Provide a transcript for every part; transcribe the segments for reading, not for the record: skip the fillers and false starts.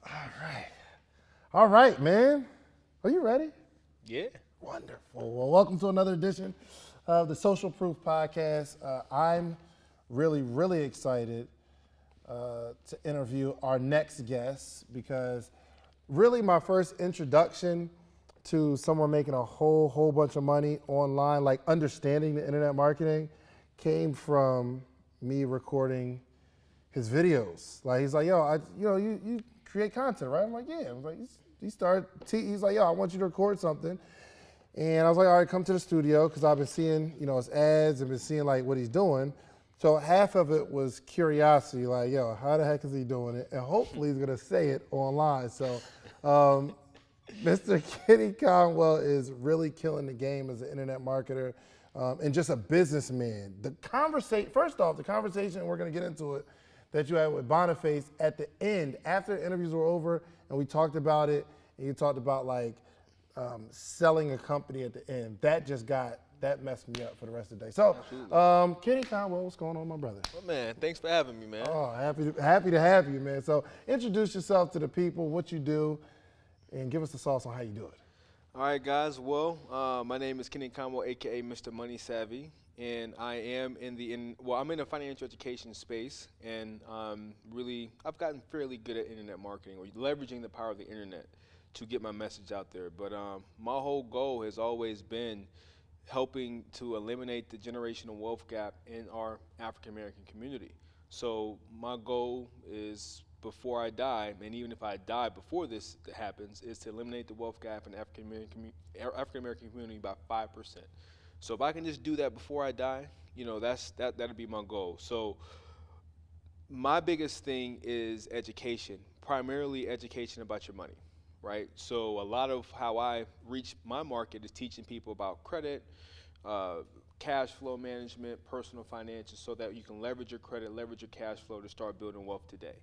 All right. All right, man. Are you ready? Yeah. Wonderful. Well, welcome to another edition of the Social Proof Podcast. I'm really excited to interview our next guest because really my first introduction to someone making a whole bunch of money online, like understanding the internet marketing, came from me recording his videos. Like he's like, yo, you create content, right? I'm like, yeah. I was like, he's like, yo, I want you to record something. And I was like, all right, come to the studio, because I've been seeing, his ads and been seeing like what he's doing. So half of it was curiosity, like, yo, how the heck is he doing it? And hopefully he's gonna say it online. So Mr. Kenney Conwell is really killing the game as an internet marketer and just a businessman. First off, the conversation, we're gonna get into it, that you had with Boniface at the end, after the interviews were over, and we talked about it, and you talked about like selling a company at the end. That messed me up for the rest of the day. So, Kenney Conwell, what's going on, my brother? Well, man, thanks for having me, man. Oh, happy to have you, man. So, introduce yourself to the people, what you do, and give us the sauce on how you do it. All right, guys. Well, my name is Kenney Conwell, aka Mr. Money Savvy, and I am I'm in a financial education space, and I've gotten fairly good at internet marketing, or leveraging the power of the internet to get my message out there. But my whole goal has always been helping to eliminate the generational wealth gap in our African American community. So my goal is, before I die, and even if I die before this happens, is to eliminate the wealth gap in the African American community by 5%. So if I can just do that before I die, that'll be my goal. So my biggest thing is education, primarily education about your money, right? So a lot of how I reach my market is teaching people about credit, cash flow management, personal finances, so that you can leverage your credit, leverage your cash flow to start building wealth today.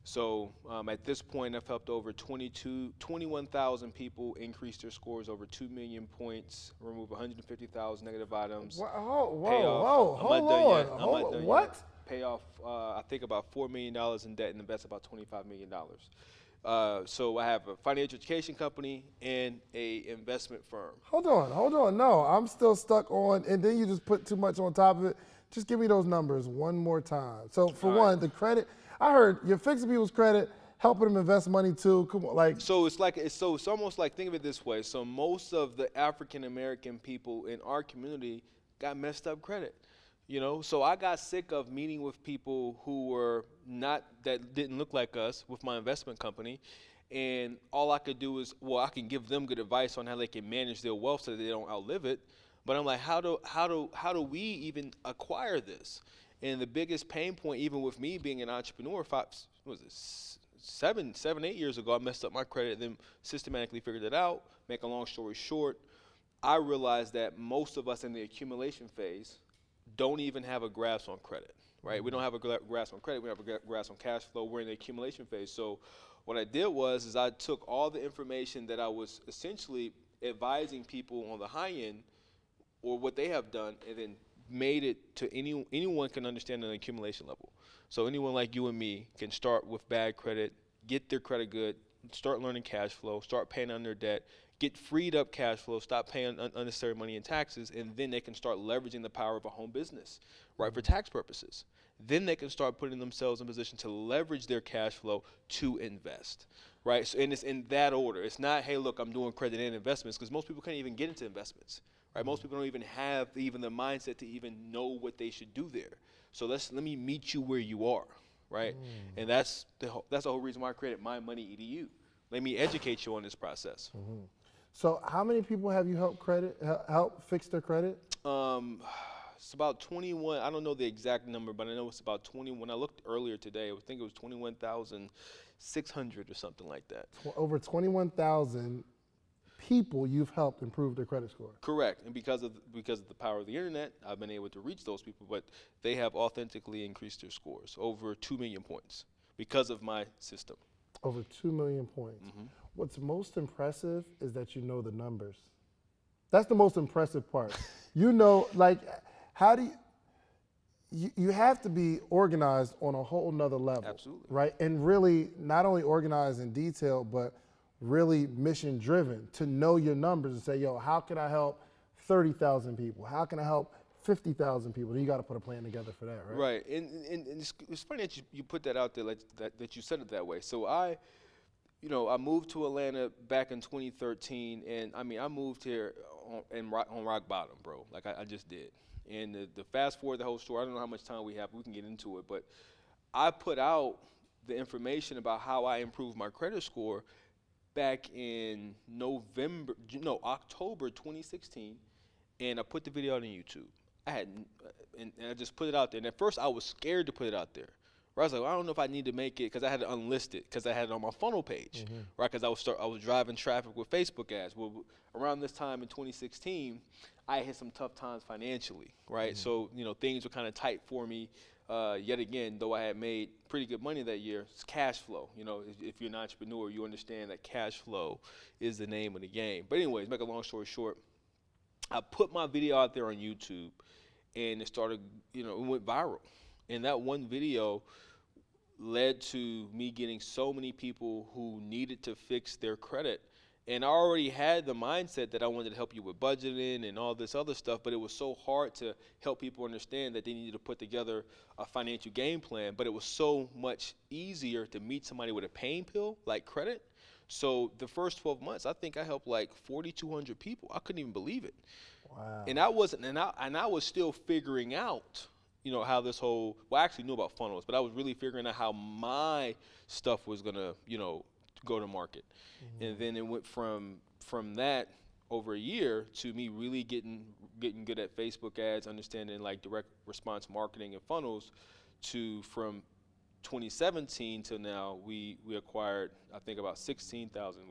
So at this point, I've helped over 21,000 people increase their scores over 2 million points, remove 150,000 negative items. Whoa, hold on. What? Pay off, I think, about $4 million in debt and invest about $25 million. So I have a financial education company and a investment firm. Hold on. No, I'm still stuck on, and then you just put too much on top of it. Just give me those numbers one more time. So for one, the credit, I heard you're fixing people's credit, helping them invest money too. Come on, like. So it's almost like, think of it this way. So most of the African American people in our community got messed up credit. So I got sick of meeting with people that didn't look like us with my investment company, and all I could do is, I can give them good advice on how they can manage their wealth so that they don't outlive it. But I'm like, how do we even acquire this? And the biggest pain point, even with me being an entrepreneur, 8 years ago, I messed up my credit and then systematically figured it out. Make a long story short, I realized that most of us in the accumulation phase don't even have a grasp on credit, right? We don't have a grasp on credit. We have a grasp on cash flow. We're in the accumulation phase. So what I did was I took all the information that I was essentially advising people on the high end, or what they have done, and then made it to anyone can understand an accumulation level. So anyone like you and me can start with bad credit, get their credit good, start learning cash flow, start paying on their debt, get freed up cash flow, stop paying unnecessary money in taxes, and then they can start leveraging the power of a home business, right, for tax purposes. Then they can start putting themselves in position to leverage their cash flow to invest, right? So, and it's in that order. It's not, hey, look, I'm doing credit and investments, because most people can't even get into investments, right? Most people don't even have the mindset to even know what they should do there. So let me meet you where you are, right? And that's the whole reason why I created My Money EDU. Let me educate you on this process. So how many people have you help fix their credit? It's about 21. I don't know the exact number, but I know it's about 20. When I looked earlier today, I think it was 21,600 or something like that. Over 21,000 people you've helped improve their credit score. Correct, and because of the power of the internet, I've been able to reach those people, but they have authentically increased their scores over 2 million points because of my system. Over 2 million points. What's most impressive is that you know the numbers. That's the most impressive part. Like, how do you have to be organized on a whole nother level. Absolutely. Right? And really not only organized in detail, but really mission driven to know your numbers and say, yo, how can I help 30,000 people? How can I help 50,000 people? Then you got to put a plan together for that, right? Right. And it's funny that you put that out there, like that you said it that way. So I moved to Atlanta back in 2013, and I mean, I moved here on rock bottom, bro. Like I just did. And the fast forward the whole story, I don't know how much time we have, but we can get into it. But I put out the information about how I improved my credit score back in October 2016, and I put the video out on YouTube. And I just put it out there. And at first, I was scared to put it out there. Right? I was like, well, I don't know if I need to make it because I had to unlist it because I had it on my funnel page, right? Because I was driving traffic with Facebook ads. Well, around this time in 2016, I hit some tough times financially, right? So things were kind of tight for me. Yet again, though I had made pretty good money that year, it's cash flow. If you're an entrepreneur, you understand that cash flow is the name of the game. But anyways, make a long story short, I put my video out there on YouTube, and it started, it went viral. And that one video led to me getting so many people who needed to fix their credit. And I already had the mindset that I wanted to help you with budgeting and all this other stuff, but it was so hard to help people understand that they needed to put together a financial game plan. But it was so much easier to meet somebody with a pain pill like credit. So the first 12 months, I think I helped like 4,200 people. I couldn't even believe it. Wow. And I was still figuring out, how this whole, I actually knew about funnels, but I was really figuring out how my stuff was going to, go to market. And then it went from that over a year to me really getting good at Facebook ads, understanding like direct response marketing and funnels, to from 2017 to now, we acquired, I think, about 16,000.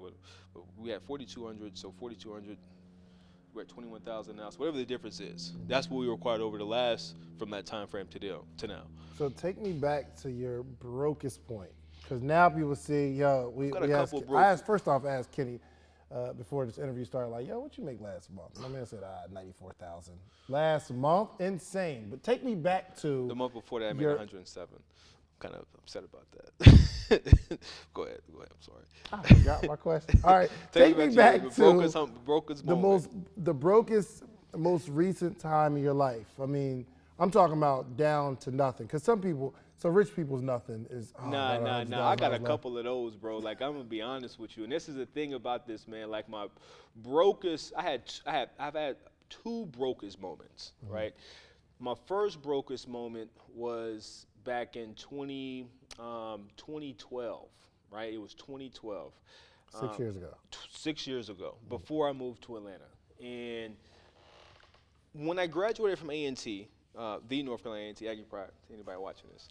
We had 4,200, so 4,200. We're at 21,000 now. So whatever the difference is, that's what we acquired over the last, from that time frame to now. So take me back to your brokest point, because now people see, yo, I asked Kenney before this interview started, like, yo, what you make last month? My man said, 94,000. Last month, insane. But take me back to the month before that, I made 107. I'm kind of upset about that. Go ahead. I'm sorry. I forgot my question. All right, take me back to the brokest, most recent time in your life. I mean, I'm talking about down to nothing. Because rich people's nothing is. Nah. I got a couple of those, bro. Like, I'm gonna be honest with you, and this is the thing about this, man. Like, my brokest, I've had two brokest moments, right? My first brokest moment was back in 2012, right? It was 2012. 6 years ago. 6 years ago, before I moved to Atlanta. And when I graduated from A&T, the North Carolina A&T, Aggie Pride, to anybody watching this.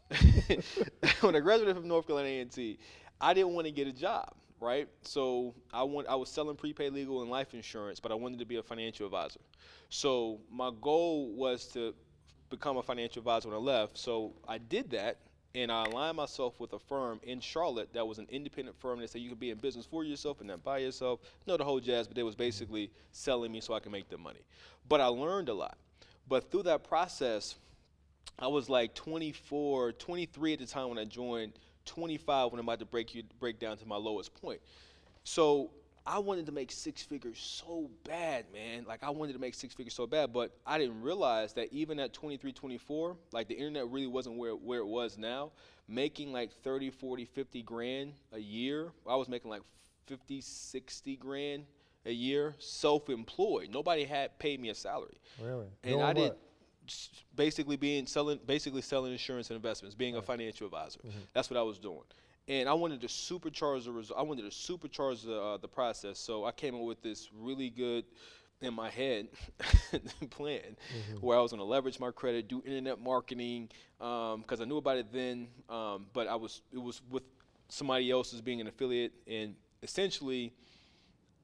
When I graduated from North Carolina A&T, I didn't want to get a job, right? So I was selling prepaid legal and life insurance, but I wanted to be a financial advisor. So my goal was to become a financial advisor when I left. So I did that, and I aligned myself with a firm in Charlotte that was an independent firm that said you could be in business for yourself and then by yourself. The whole jazz, but they was basically selling me so I could make the money. But I learned a lot. But through that process, I was like 24, 23 at the time when I joined, 25 when I'm about to break down to my lowest point. So I wanted to make six figures so bad, man. Like, I wanted to make six figures so bad, but I didn't realize that even at 23, 24, like, the internet really wasn't where it was now. Making like 30, 40, 50 grand a year. I was making like 50, 60 grand a year, self-employed. Nobody had paid me a salary. Really? And Doing I did what? basically selling insurance and investments, being a financial advisor. That's what I was doing. And I wanted to supercharge the process. So I came up with this really good, in my head, plan where I was going to leverage my credit, do internet marketing, because I knew about it then, but it was with somebody else as being an affiliate. And essentially,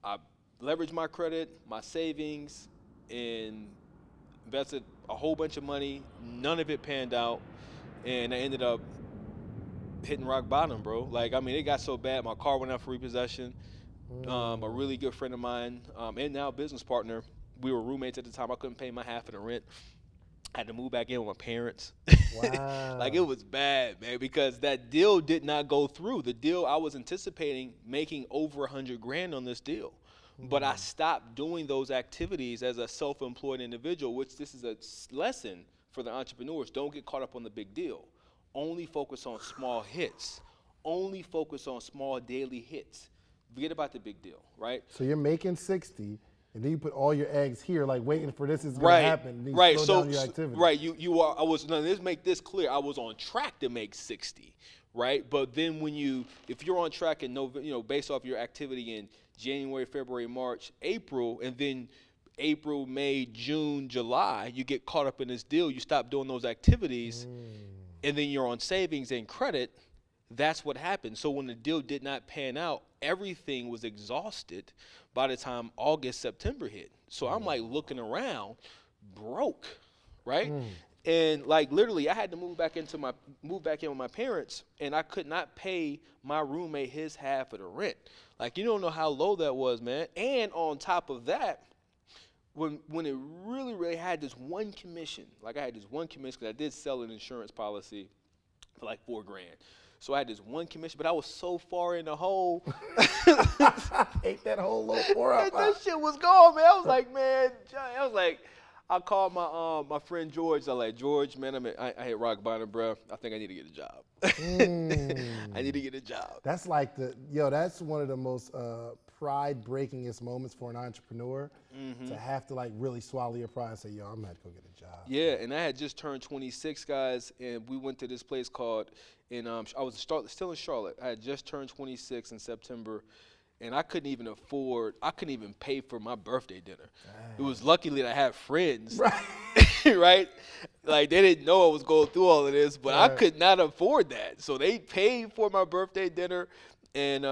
I leveraged my credit, my savings, and invested a whole bunch of money. None of it panned out, and I ended up hitting rock bottom, bro. Like, I mean, it got so bad, my car went out for repossession. A really good friend of mine, and now business partner, we were roommates at the time. I couldn't pay my half of the rent. I had to move back in with my parents. Wow. Like, it was bad, man, because that deal did not go through. The deal, I was anticipating making over 100 grand on this deal. But I stopped doing those activities as a self-employed individual, which this is a lesson for the entrepreneurs. Don't get caught up on the big deal. Only focus on small hits. Only focus on small daily hits. Forget about the big deal, right? So you're making 60, and then you put all your eggs here, like waiting for this is going to happen. And then you slow down your activity. Right. You are. I was. Now, let's make this clear. I was on track to make 60, right? But then if you're on track in November, based off your activity in January, February, March, April, and then April, May, June, July, you get caught up in this deal. You stop doing those activities, and then you're on savings and credit. That's what happened. So when the deal did not pan out, everything was exhausted by the time August, September hit. So I'm like looking around, broke, right? And like literally, I had to move back in with my parents, and I could not pay my roommate his half of the rent. Like, you don't know how low that was, man. And on top of that, when it really, really had this one commission, like I had this one commission because I did sell an insurance policy for like $4 grand. So I had this one commission, but I was so far in the hole. Ate that whole little pour up. That shit was gone, man. I was like, man, I called my friend George. I was like, George, man, I hit rock bottom, bro. I think I need to get a job. I need to get a job. That's like that's one of the most pride-breakingest moments for an entrepreneur, to have to like really swallow your pride and say, yo, I'm going to have to go get a job. Yeah, and I had just turned 26, guys, and we went to this place called, I was still in Charlotte. I had just turned 26 in September, and I couldn't even pay for my birthday dinner. It was lucky that I had friends, right? Like, they didn't know I was going through all of this, but I could not afford that. So they paid for my birthday dinner, and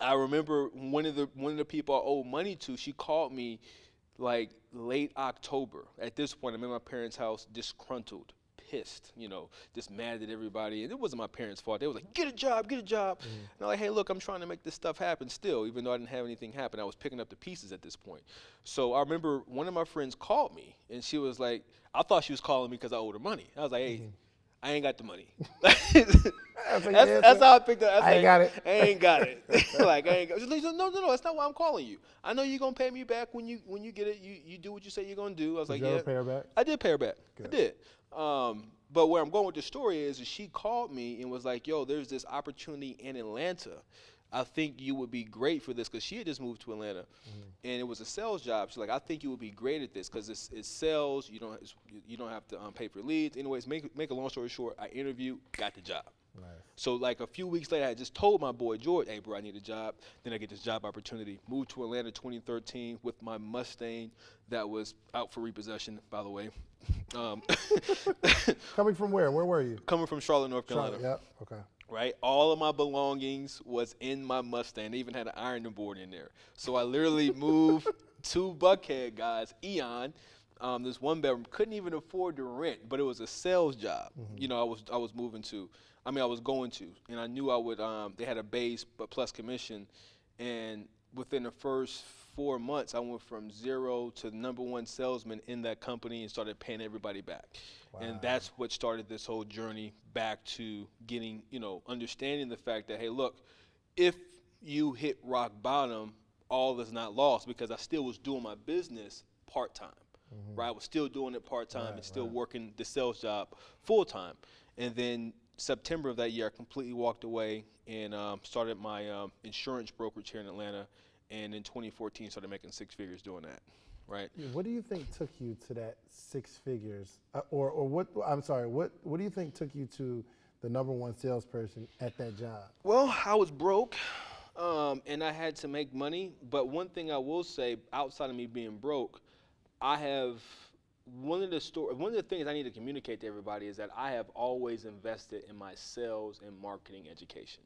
I remember one of the people I owed money to, she called me like late October. At this point, I'm in my parents' house, disgruntled, pissed, just mad at everybody. And it wasn't my parents' fault. They was like, get a job. And I'm like, hey, look, I'm trying to make this stuff happen still, even though I didn't have anything happen. I was picking up the pieces at this point. So I remember one of my friends called me, and she was like, I thought she was calling me because I owed her money. I was like, hey, I ain't got the money. That's how I picked up. I ain't got it. I ain't got it. Like, I ain't got it. No, that's not why I'm calling you. I know you're going to pay me back when you get it. You do what you say you're going to do. I was like, Did you ever pay her back? I did pay her back. Good. I did. But where I'm going with the story is she called me and was like, yo, there's this opportunity in Atlanta. I think you would be great for this, because she had just moved to Atlanta, and it was a sales job. She's like, I think you would be great at this because it's sales. You don't have to pay for leads. Anyways, make a long story short, I interviewed, got the job. Nice. So like a few weeks later, I just told my boy George, hey, bro, I need a job. Then I get this job opportunity. Moved to Atlanta 2013 with my Mustang that was out for repossession, by the way. Coming from where? Where were you? Coming from Charlotte, North Carolina. Yep. Okay. Right, all of my belongings was in my Mustang. They even had an ironing board in there. So I literally moved to Buckhead, guys. Eon, this one bedroom, couldn't even afford to rent, but it was a sales job. I was moving to. I was going to, and I knew I would. They had a base but plus commission, and within the first 4 months, I went from 0 to the #1 salesman in that company and started paying everybody back. Wow. And that's what started this whole journey back to getting, understanding the fact that, hey, look, if you hit rock bottom, all is not lost, because I still was doing my business part-time, right? I was still doing it part-time and still working the sales job full-time. And then September of that year, I completely walked away and started my insurance brokerage here in Atlanta. And in 2014, started making 6 figures doing that, right? What do you think took you to that 6 figures? Or what, I'm sorry, what do you think took you to the #1 salesperson at that job? Well, I was broke, and I had to make money. But one thing I will say, outside of me being broke, one of the things I need to communicate to everybody is that I have always invested in my sales and marketing education.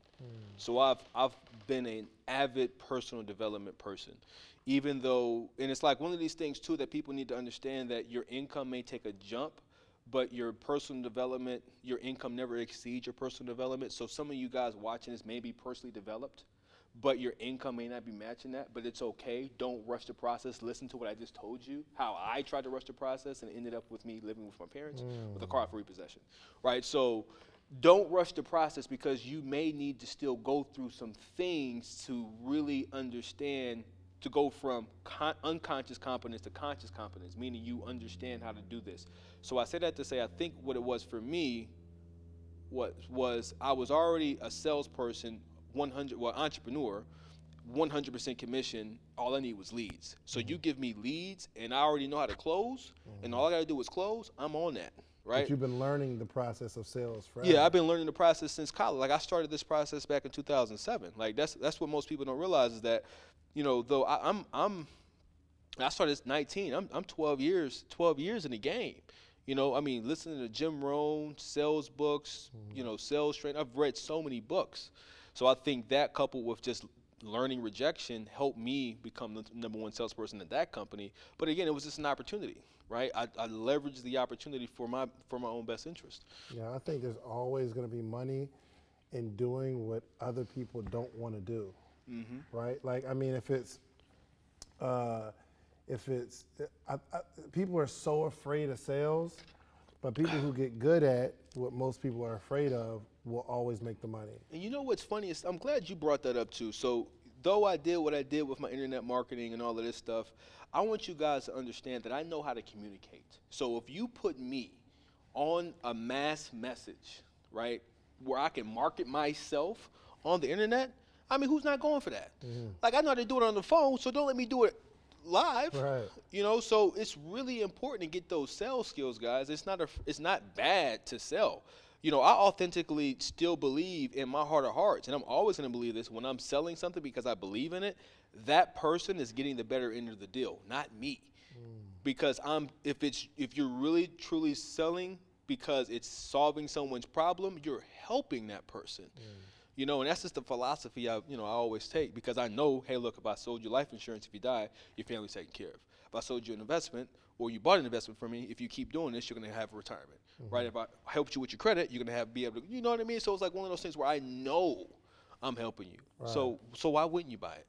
So I've been an avid personal development person, even though, and it's like one of these things too that people need to understand, that your income may take a jump, but your personal development, your income never exceeds your personal development. So some of you guys watching this may be personally developed, but your income may not be matching that, but it's okay. Don't rush the process. Listen to what I just told you, how I tried to rush the process and it ended up with me living with my parents with a car for repossession, right? So don't rush the process because you may need to still go through some things to really understand, to go from unconscious competence to conscious competence, meaning you understand how to do this. So I say that to say I think what it was for me was I was already a salesperson, entrepreneur, 100% commission. All I need was leads. So you give me leads, and I already know how to close, and all I got to do is close. I'm on that, right? But you've been learning the process of sales forever. Yeah, I've been learning the process since college. Like I started this process back in 2007. Like that's what most people don't realize is that, though I started at 19. I'm 12 years in the game. Listening to Jim Rohn, sales books, sales training. I've read so many books. So I think that coupled with just learning rejection helped me become the number one salesperson at that company. But again, it was just an opportunity, right? I leveraged the opportunity for my own best interest. Yeah, I think there's always going to be money in doing what other people don't want to do, right? Like, people are so afraid of sales, but people who get good at what most people are afraid of will always make the money. And you know what's funny is I'm glad you brought that up too. So though I did what I did with my internet marketing and all of this stuff, I want you guys to understand that I know how to communicate. So if you put me on a mass message, right, where I can market myself on the internet, who's not going for that? Like I know how to do it on the phone, so don't let me do it live, right? So it's really important to get those sales skills, guys. It's not bad to sell. I authentically still believe in my heart of hearts, and I'm always going to believe this when I'm selling something because I believe in it. That person is getting the better end of the deal, not me. Because if you're really truly selling because it's solving someone's problem, you're helping that person. And that's just the philosophy I always take because I know, hey, look, if I sold you life insurance, if you die, your family's taken care of. If I sold you an investment or you bought an investment from me, if you keep doing this, you're going to have a retirement, right? If I helped you with your credit, you're going to be able to, you know what I mean? So it's like one of those things where I know I'm helping you. Right. So why wouldn't you buy it?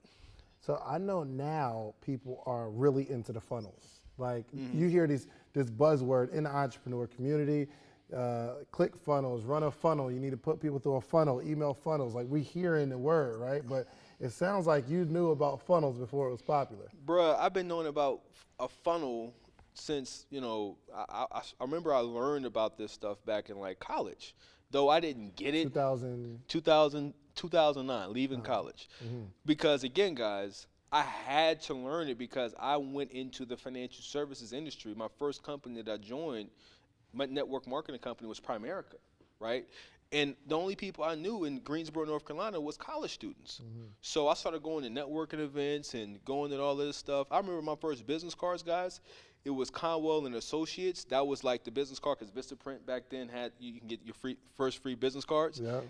So I know now people are really into the funnels. Like you hear this buzzword in the entrepreneur community, click funnels, run a funnel. You need to put people through a funnel, email funnels. Like we hearing the word, right? But it sounds like you knew about funnels before it was popular. Bruh, I've been knowing about a funnel since, I remember I learned about this stuff back in like college, though I didn't get it. 2009, leaving college. Because again, guys, I had to learn it because I went into the financial services industry. My first company that I joined, my network marketing company, was Primerica, right? And the only people I knew in Greensboro, North Carolina was college students. So I started going to networking events and going to all this stuff. I remember my first business cards, guys. It was Conwell and Associates. That was like the business card because Vistaprint back then had, you can get your first free business cards. Yeah.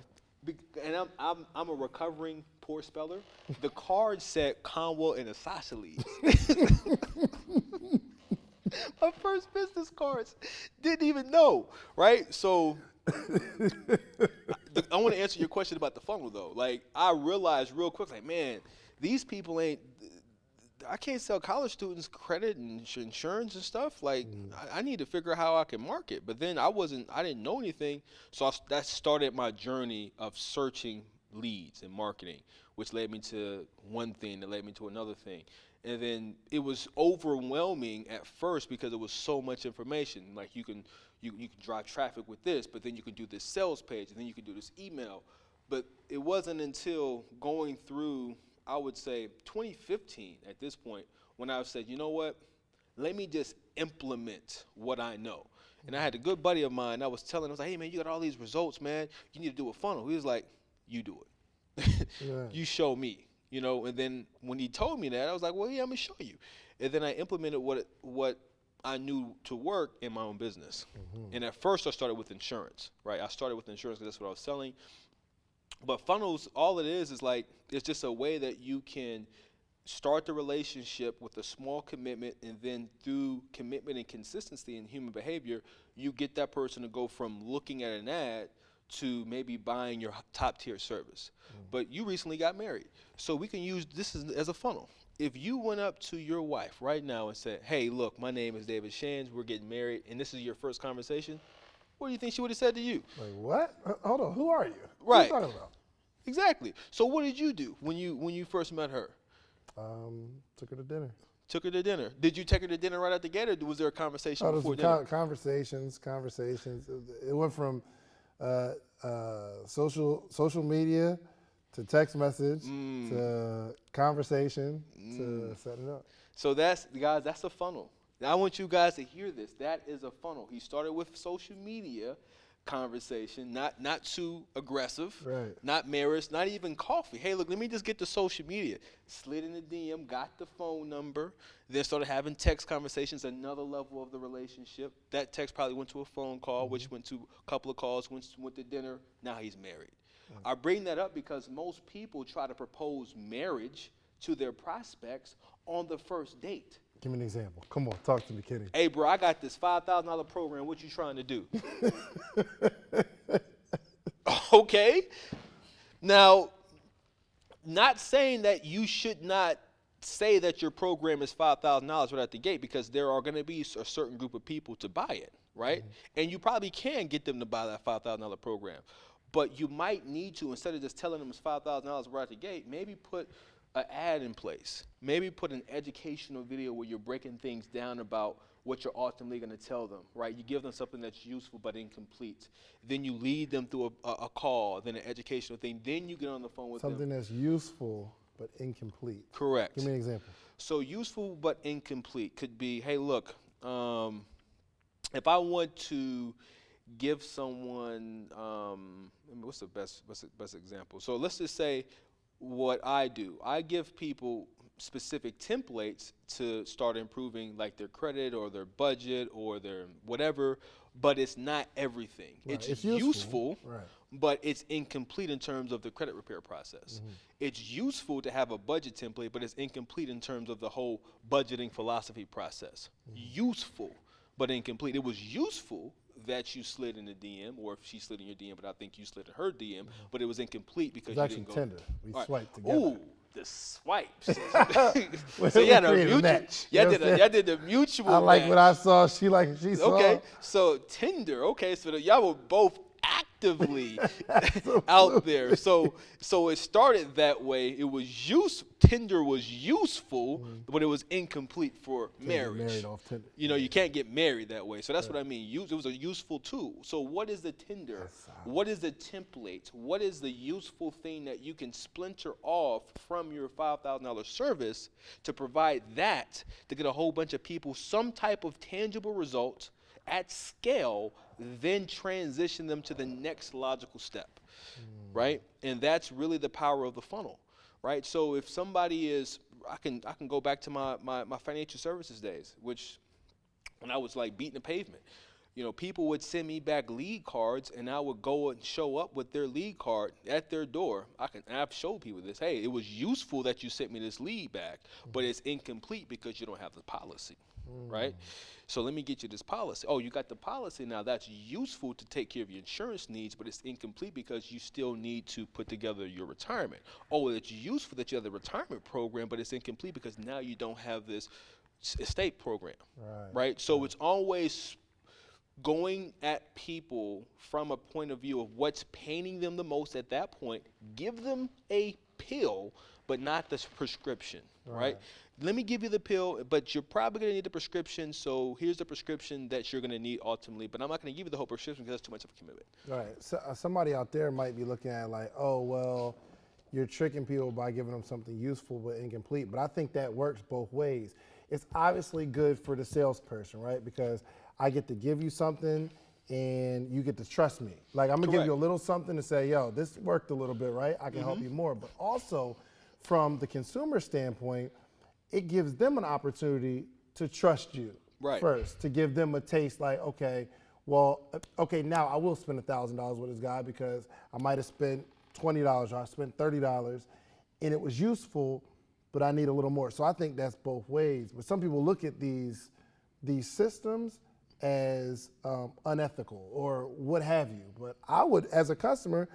And I'm a recovering poor speller. The card said Conwell and Associates. My first business cards, didn't even know, right? So I want to answer your question about the funnel though. Like I realized real quick, like man, these people I can't sell college students credit and insurance and stuff. Like I need to figure out how I can market. But then I didn't know anything. So that started my journey of searching leads and marketing, which led me to one thing that led me to another thing. And then it was overwhelming at first because it was so much information. Like you can drive traffic with this, but then you can do this sales page, and then you can do this email. But it wasn't until going through, I would say 2015 at this point, when I said, you know what, let me just implement what I know. And I had a good buddy of mine, I was like, hey man, you got all these results, man. You need to do a funnel. He was like, you do it. Yeah. You show me, and then when he told me that, I was like, well, yeah, I'm gonna show you. And then I implemented what I knew to work in my own business. And at first I started with insurance, right? I started with insurance because that's what I was selling. But funnels, all it is like, it's just a way that you can start the relationship with a small commitment, and then through commitment and consistency in human behavior, you get that person to go from looking at an ad to maybe buying your top tier service. But you recently got married. So we can use this as a funnel. If you went up to your wife right now and said, hey, look, my name is David Shands, we're getting married, and this is your first conversation, what do you think she would have said to you? Like, what? Hold on, who are you? Right. What are you talking about? Exactly. So what did you do when you first met her? Took her to dinner. Took her to dinner. Did you take her to dinner right out the gate, or was there a conversation before dinner? Conversations. It went from social media to text message to conversation to setting up. So that's a funnel. Now I want you guys to hear this. That is a funnel. He started with social media conversation, not too aggressive, right? Not marriage, not even coffee. Hey, look, let me just get to social media. Slid in the DM, got the phone number, then started having text conversations, another level of the relationship. That text probably went to a phone call, which went to a couple of calls, went to dinner. Now he's married. I bring that up because most people try to propose marriage to their prospects on the first date. Give me an example. Come on, talk to me, Kenney. Hey, bro, I got this $5,000 program. What you trying to do? Okay. Now, not saying that you should not say that your program is $5,000 right at the gate, because there are going to be a certain group of people to buy it, right? And you probably can get them to buy that $5,000 program. But you might need to, instead of just telling them it's $5,000 right at the gate, maybe put an ad in place. Maybe put an educational video where you're breaking things down about what you're ultimately going to tell them, right? You give them something that's useful but incomplete. Then you lead them through a call, then an educational thing. Then you get on the phone with them. Something that's useful but incomplete. Correct. Give me an example. So useful but incomplete could be, hey, look, if I want to give someone, what's the best example? So let's just say what I do. I give people specific templates to start improving like their credit or their budget or their whatever, but it's not everything. Right. It's useful, right, but it's incomplete in terms of the credit repair process. It's useful to have a budget template, but it's incomplete in terms of the whole budgeting philosophy process. Useful, but incomplete. It was useful that you slid in the DM, or if she slid in your DM, but I think you slid in her DM, but it was incomplete because you didn't go. Tinder. We swiped together. Ooh, the swipes. So you had a mutual. Y'all did the mutual. I like match. what I saw. She like what she saw. Okay, so Tinder. Okay, so y'all were both actively out there. So it started that way. It was Tinder was useful, but it was incomplete for marriage. Married off Tinder. You know, you can't get married that way. So that's what I mean. It was a useful tool. So what is the Tinder? What is the template? What is the useful thing that you can splinter off from your $5,000 service to provide that to get a whole bunch of people some type of tangible result at scale, then transition them to the next logical step, right? And that's really the power of the funnel, right? So if somebody is, I can go back to my financial services days, which when I was like beating the pavement, you know, people would send me back lead cards, and I would go and show up with their lead card at their door. I've showed people this. Hey, it was useful that you sent me this lead back, but it's incomplete because you don't have the policy, right? So let me get you this policy. Oh, you got the policy now. That's useful to take care of your insurance needs, but it's incomplete because you still need to put together your retirement. Oh, it's useful that you have the retirement program, but it's incomplete because now you don't have this estate program, right? So it's always going at people from a point of view of what's paining them the most at that point. Give them a pill, but not the prescription, right? Let me give you the pill, but you're probably going to need the prescription, so here's the prescription that you're going to need ultimately, but I'm not going to give you the whole prescription because that's too much of a commitment. Right. So, somebody out there might be looking at like, oh, well, you're tricking people by giving them something useful but incomplete, but I think that works both ways. It's obviously good for the salesperson, right? Because I get to give you something and you get to trust me. Like, I'm going to give you a little something to say, yo, this worked a little bit, right? I can help you more. But also, from the consumer standpoint, it gives them an opportunity to trust you first, to give them a taste like, okay, well, okay, now I will spend $1,000 with this guy because I might have spent $20 or I spent $30 and it was useful, but I need a little more. So I think that's both ways. But some people look at these systems as unethical or what have you. But I would, as a customer,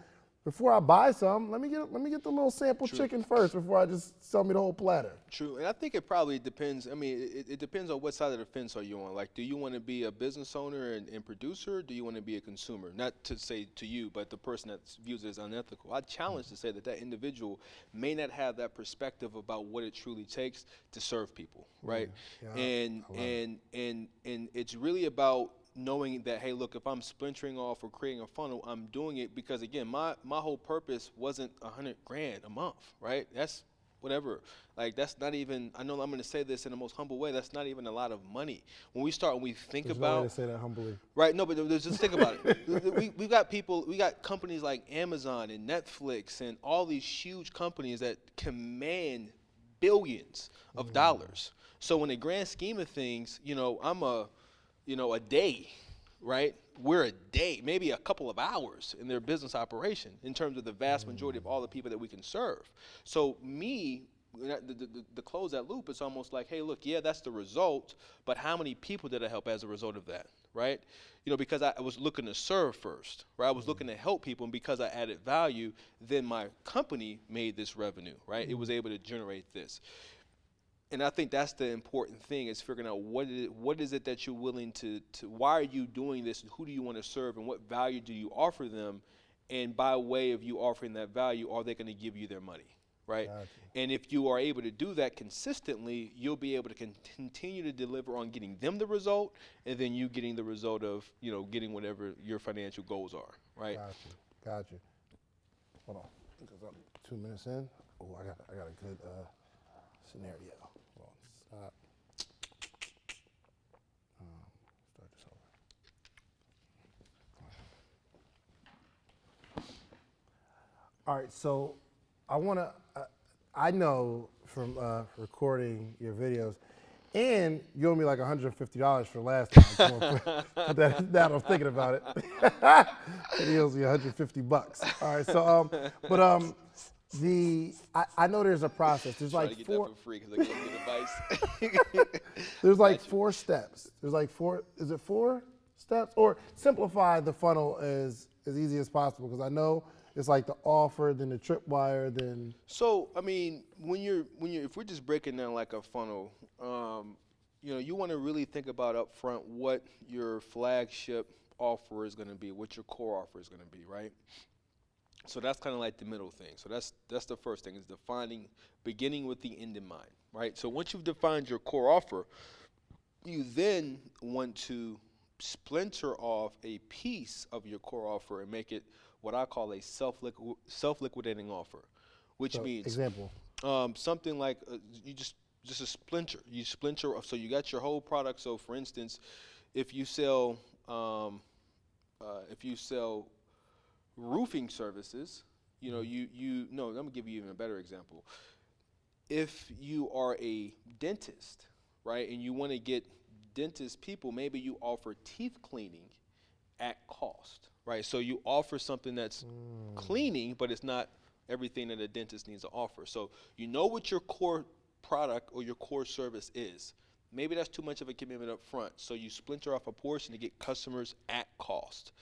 before I buy some, let me get the little sample chicken first before I just sell me the whole platter. True, and I think it probably depends. I mean, it depends on what side of the fence are you on. Like, do you want to be a business owner and producer? Or do you want to be a consumer? Not to say to you, but the person that views it as unethical. I challenge to say that individual may not have that perspective about what it truly takes to serve people, right? Yeah, and it's really about knowing that, hey, look, if I'm splintering off or creating a funnel, I'm doing it because, again, my whole purpose wasn't $100,000 a month, right? That's whatever. Like, that's not even, I know I'm going to say this in the most humble way, that's not even a lot of money. When we think There's about. No way to say that humbly. Right, no, but just think about it. we got companies like Amazon and Netflix and all these huge companies that command billions of dollars. So in the grand scheme of things, I'm a day, right? We're a day, maybe a couple of hours in their business operation in terms of the vast majority of all the people that we can serve. So the close that loop, it's almost like, hey, look, yeah, that's the result, but how many people did I help as a result of that, right? Because I was looking to serve first, right? I was looking to help people, and because I added value, then my company made this revenue, right? It was able to generate this. And I think that's the important thing, is figuring out what is it that you're willing to why are you doing this, and who do you want to serve, and what value do you offer them, and by way of you offering that value, are they going to give you their money, right? Gotcha. And if you are able to do that consistently, you'll be able to continue to deliver on getting them the result, and then you getting the result of, getting whatever your financial goals are, right? Gotcha. Hold on, because I'm 2 minutes in. Oh, I got a good scenario. Hold on, stop. Start this over. All right, so I know from recording your videos, and you owe me like $150 for last time. So now I'm thinking about it. He owes me $150. All right, so I know there's a process. There's like get four. that for free because I get advice. There's like 4 steps. There's like 4. Is it 4 steps? Or simplify the funnel as easy as possible, because I know it's like the offer, then the tripwire, then. So, I mean, if we're just breaking down like a funnel, you want to really think about up front what your flagship offer is going to be, what your core offer is going to be, right? So that's kind of like the middle thing. So that's the first thing, is beginning with the end in mind, right? So once you've defined your core offer, you then want to splinter off a piece of your core offer and make it what I call a self-liquidating offer, which means example. Something like you just a splinter. You splinter off. So you got your whole product. So for instance, if you sell roofing services, no, I'm gonna give you even a better example. If you are a dentist, right, and you want to get dentist people, maybe you offer teeth cleaning at cost, right? So you offer something that's cleaning, but it's not everything that a dentist needs to offer. So you know what your core product or your core service is. Maybe that's too much of a commitment up front. So you splinter off a portion to get customers at cost.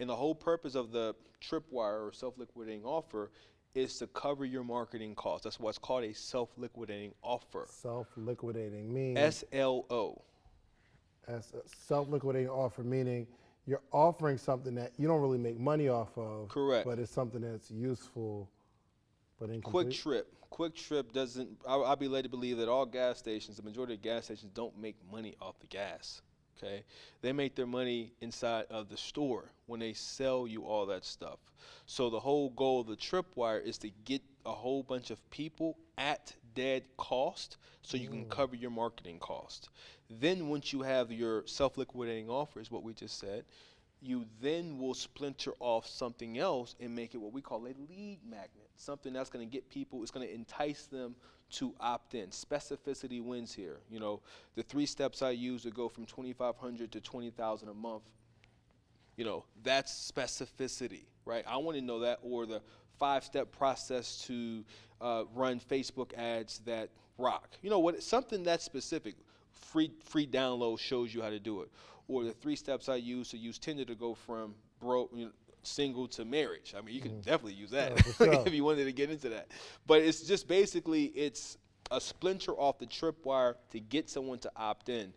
And the whole purpose of the tripwire or self-liquidating offer is to cover your marketing costs. That's what's called a self-liquidating offer. Self-liquidating means SLO. Self-liquidating offer meaning you're offering something that you don't really make money off of. Correct. But it's something that's useful but incomplete. Quick Trip doesn't, I'll be led to believe that all gas stations, the majority of gas stations, don't make money off the gas, okay? They make their money inside of the store when they sell you all that stuff. So the whole goal of the tripwire is to get a whole bunch of people at dead cost so you can cover your marketing cost. Then once you have your self-liquidating offers, what we just said, you then will splinter off something else and make it what we call a lead magnet, something that's going to get people, it's going to entice them to opt in. Specificity wins here. The 3 steps I use to go from $2,500 to $20,000 a month, that's specificity, right? I want to know that, or the 5-step process to run Facebook ads that rock. Something that's specific. free download shows you how to do it. Or the 3 steps I use to use Tinder to go from single to marriage. I mean, you can definitely use that if you wanted to get into that. But it's just basically it's a splinter off the tripwire to get someone to opt in.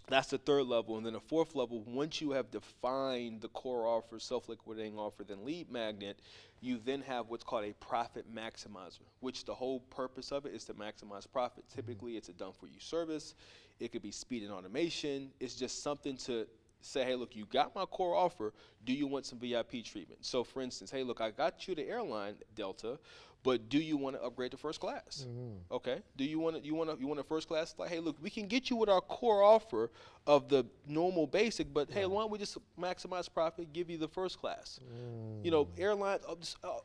That's the 3rd level. And then the 4th level, once you have defined the core offer, self-liquidating offer, then lead magnet, you then have what's called a profit maximizer, which the whole purpose of it is to maximize profit. Typically, it's a done-for-you service. It could be speed and automation. It's just something to say, hey, look, you got my core offer. Do you want some VIP treatment? So, for instance, hey, look, I got you the airline, Delta, but do you want to upgrade to first class? Okay. Do you want a first class flight? Hey, look, we can get you with our core offer of the normal basic, but hey, why don't we just maximize profit, give you the first class? Airlines,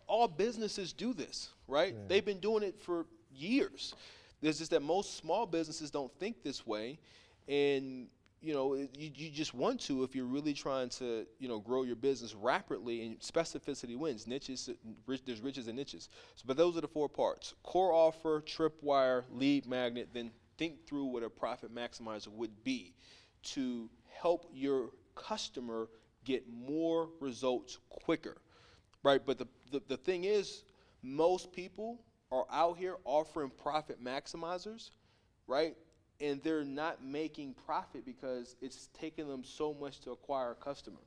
all businesses do this, right? Yeah. They've been doing it for years. There's just that most small businesses don't think this way, and you just want to if you're really trying to, grow your business rapidly, and specificity wins. Niches, there's riches and niches. But those are the 4 parts: core offer, tripwire, lead magnet. Then think through what a profit maximizer would be to help your customer get more results quicker, right? But the thing is, most people are out here offering profit maximizers, right? And they're not making profit because it's taking them so much to acquire a customer,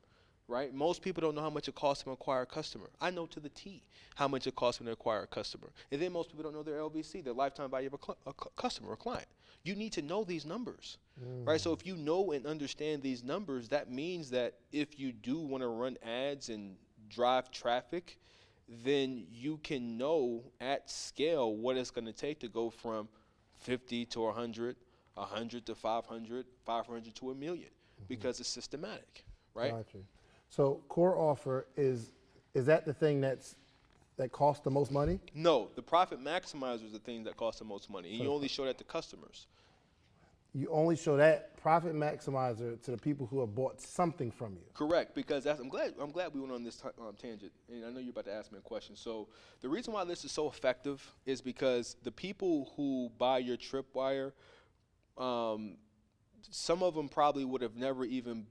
right? Most people don't know how much it costs them to acquire a customer. I know to the T how much it costs them to acquire a customer. And then most people don't know their LVC, their lifetime value of a customer or client. You need to know these numbers, right? So if you know and understand these numbers, that means that if you do want to run ads and drive traffic, then you can know at scale what it's going to take to go from 50 to 100, 100 to 500, 500 to 1 million, because it's systematic, right? Gotcha. So core offer is that the thing that costs the most money? No, the profit maximizer is the thing that costs the most money, and you only show that to customers. You only show that profit maximizer to the people who have bought something from you. Correct, because I'm glad we went on this tangent, and I know you're about to ask me a question. So the reason why this is so effective is because the people who buy your tripwire, some of them probably would have never even,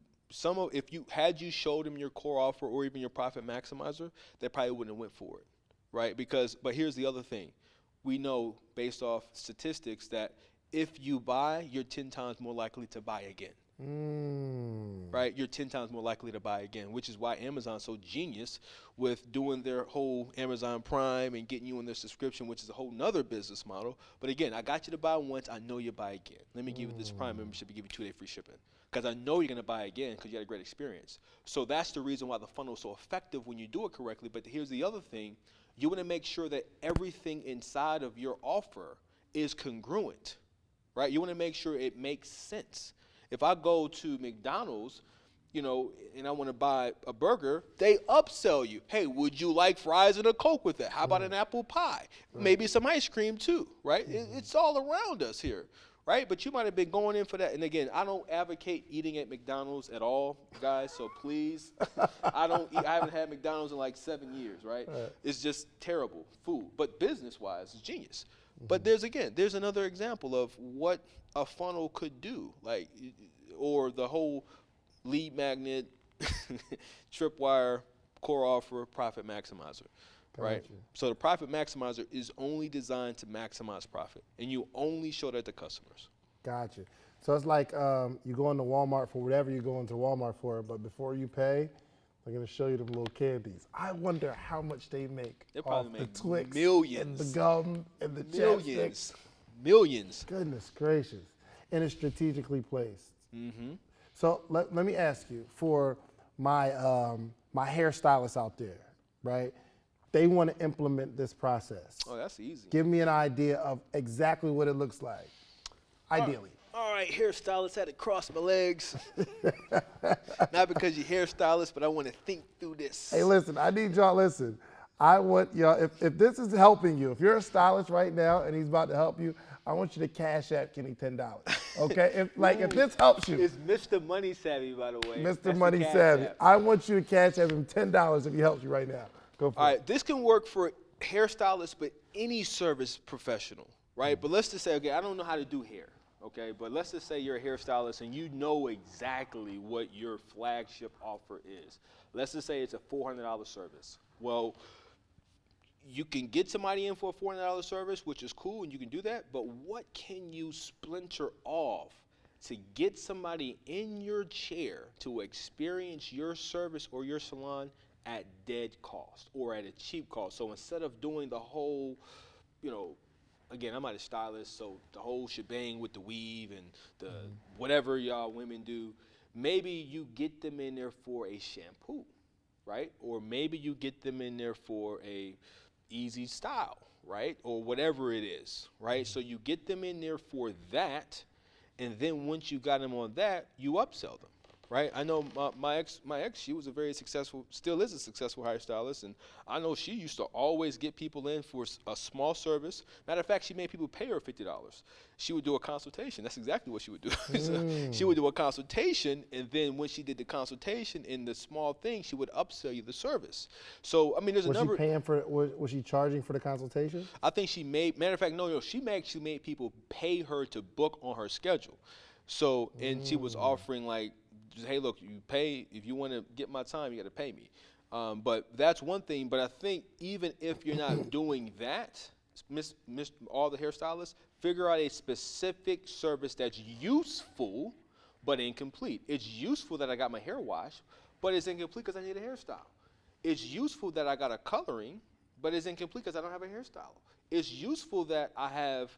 if you showed them your core offer or even your profit maximizer, they probably wouldn't have went for it, right? But here's the other thing. We know based off statistics that if you buy, you're 10 times more likely to buy again. Right? You're 10 times more likely to buy again, which is why Amazon's so genius with doing their whole Amazon Prime and getting you in their subscription, which is a whole nother business model. But again, I got you to buy once, I know you buy again. Let me give you this Prime membership and give you 2-day free shipping, because I know you're going to buy again because you had a great experience. So that's the reason why the funnel is so effective when you do it correctly. But here's the other thing. You want to make sure that everything inside of your offer is congruent, right? You want to make sure it makes sense. If I go to McDonald's, and I want to buy a burger, they upsell you. Hey, would you like fries and a Coke with that? How about an apple pie? Maybe some ice cream too, right? It's all around us here, right? But you might have been going in for that. And again, I don't advocate eating at McDonald's at all, guys. So please, I haven't had McDonald's in like 7 years, right? It's just terrible food. But business-wise, it's genius. But there's another example of what a funnel could do, or the whole lead magnet, tripwire, core offer, profit maximizer, right? Gotcha. So the profit maximizer is only designed to maximize profit, and you only show that to customers. Gotcha. So it's like you go into Walmart for whatever you go into Walmart for, but before you pay, they're going to show you them little candies. I wonder how much they make off the Twix millions, and the gum and the chapstick. Millions. Goodness gracious. And it's strategically placed. Mm-hmm. So let me ask you, for my my hairstylists out there, right? They want to implement this process. Oh, that's easy. Give me an idea of exactly what it looks like, ideally. All right, hairstylist, had to cross my legs. Not because you're hairstylist, but I want to think through this. Hey, listen, I need y'all, listen. I want y'all, if this is helping you, if you're a stylist right now and he's about to help you, I want you to cash app Kenney $10. Okay? If this helps you. It's Mr. Money Savvy, by the way. Mr. Money Savvy. I want you to cash app him $10 if he helps you right now. Go for it. All right, this can work for hairstylists, but any service professional, right? But let's just say, okay, I don't know how to do hair. okay? But let's just say you're a hairstylist and you know exactly what your flagship offer is. Let's just say it's a $400 service. Well, you can get somebody in for a $400 service, which is cool, and you can do that, but what can you splinter off to get somebody in your chair to experience your service or your salon at dead cost or at a cheap cost? So instead of doing the whole, again, I'm not a stylist, so the whole shebang with the weave and the whatever y'all women do, maybe you get them in there for a shampoo, right? Or maybe you get them in there for a easy style, right? Or whatever it is, right? So you get them in there for that, and then once you got them on that, you upsell them, right? I know my ex, she was a very successful, still is a successful hairstylist, and I know she used to always get people in for a small service. Matter of fact, she made people pay her $50. She would do a consultation. That's exactly what she would do. So she would do a consultation, and then when she did the consultation in the small thing, she would upsell you the service. So, I mean, there's a number. Was she paying for, was she charging for the consultation? I think she made, matter of fact, no, she actually made people pay her to book on her schedule. So, and she was offering like, hey, look, you pay, if you want to get my time, you got to pay me. But that's one thing. But I think even if you're not doing that, all the hairstylists, figure out a specific service that's useful but incomplete. It's useful that I got my hair washed, but it's incomplete because I need a hairstyle. It's useful that I got a coloring, but it's incomplete because I don't have a hairstyle. It's useful that I have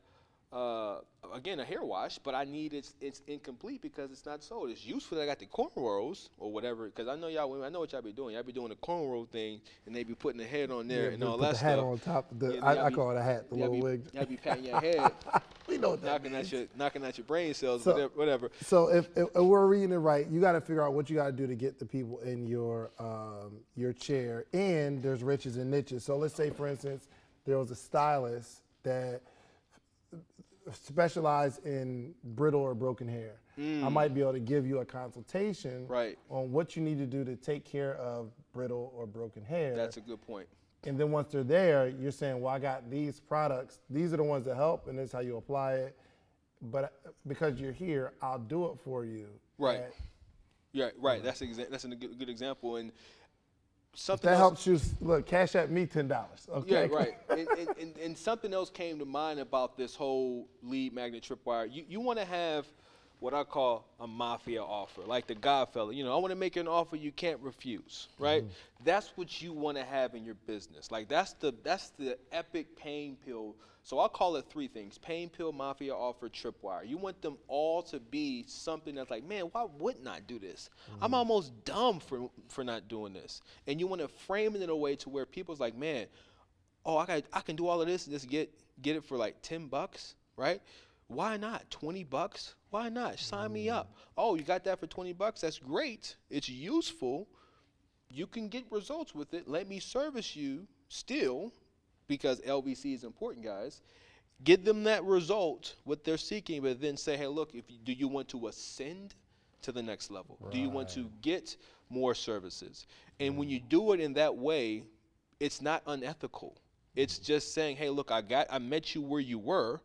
again, a hair wash, but I need it's incomplete because it's not sold. It's useful that I got the cornrows or whatever, because I know y'all women, I know what y'all be doing. Y'all be doing the cornrow thing, and they be putting the head on there and all that stuff. The hat on top of the, I call it a hat, the little wig. Y'all be patting your head, we know what that means. knocking at your brain cells, So, whatever. So if we're reading it right, you got to figure out what you got to do to get the people in your chair, and there's riches and niches. So let's say, for instance, there was a stylist that specialize in brittle or broken hair. I might be able to give you a consultation on what you need to do to take care of brittle or broken hair. That's a good point. And then once they're there, you're saying, well, I got these products. These are the ones that help, and this is how you apply it. But because you're here, I'll do it for you. Right. Yeah, right. That's a good example. And something that else, helps you. Look, cash at me $10. Okay. Yeah, right. and something else came to mind about this whole lead magnet tripwire. You want to have what I call a mafia offer, like the Godfather. I want to make you an offer you can't refuse, right? That's what you want to have in your business. Like that's the epic pain pill. So I'll call it three things: pain pill, mafia offer, tripwire. You want them all to be something that's like, man, why wouldn't I do this? I'm almost dumb for not doing this. And you want to frame it in a way to where people's like, man, oh, I can do all of this and just get it for like $10, right? Why not? $20? Why not? Sign me up. Oh, you got that for $20? That's great. It's useful. You can get results with it. Let me service you still, because LBC is important, guys. Get them that result, what they're seeking, but then say, hey, look, do you want to ascend to the next level? Right. Do you want to get more services? And when you do it in that way, it's not unethical. It's just saying, hey, look, I met you where you were.